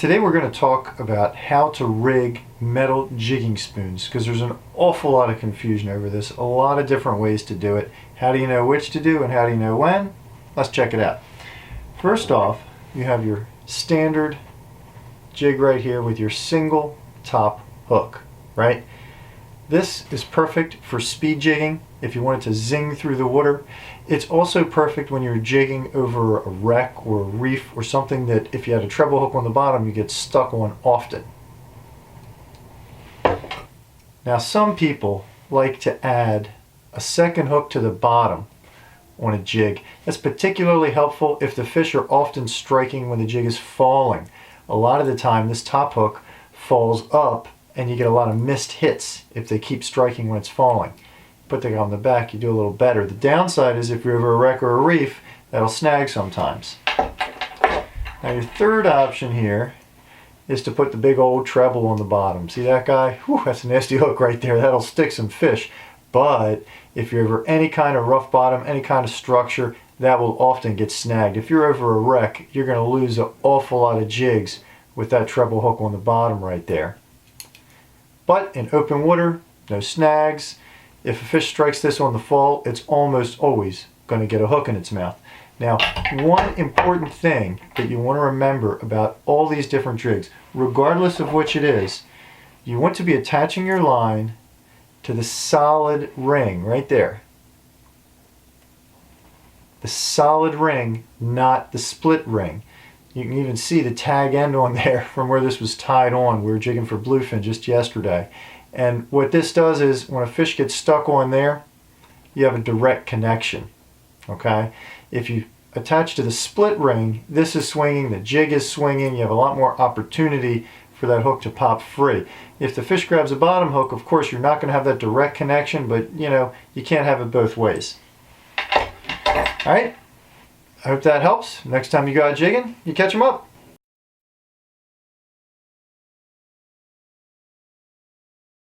Today we're going to talk about how to rig metal jigging spoons, because there's an awful lot of confusion over this, a lot of different ways to do it. How do you know which to do and how do you know when? Let's check it out. First off, you have your standard jig right here with your single top hook, right? This is perfect for speed jigging if you want it to zing through the water. It's also perfect when you're jigging over a wreck or a reef or something that if you had a treble hook on the bottom you get stuck on often. Now some people like to add a second hook to the bottom on a jig. That's particularly helpful if the fish are often striking when the jig is falling. A lot of the time this top hook falls up and you get a lot of missed hits if they keep striking when it's falling. Put the guy on the back, you do a little better. The downside is if you're over a wreck or a reef, that'll snag sometimes. Now your third option here is to put the big old treble on the bottom. See that guy? Whew, that's a nasty hook right there. That'll stick some fish. But if you're over any kind of rough bottom, any kind of structure, that will often get snagged. If you're over a wreck, you're going to lose an awful lot of jigs with that treble hook on the bottom right there. But in open water, no snags. If a fish strikes this on the fall, it's almost always going to get a hook in its mouth. Now, one important thing that you want to remember about all these different jigs, regardless of which it is, you want to be attaching your line to the solid ring right there. The solid ring, not the split ring. You can even see the tag end on there from where this was tied on. We were jigging for bluefin just yesterday. And what this does is when a fish gets stuck on there, you have a direct connection. Okay? If you attach to the split ring, this is swinging, the jig is swinging, you have a lot more opportunity for that hook to pop free. If the fish grabs a bottom hook, of course you're not going to have that direct connection, but you know, you can't have it both ways. Alright? I hope that helps. Next time you go out jigging, you catch them up.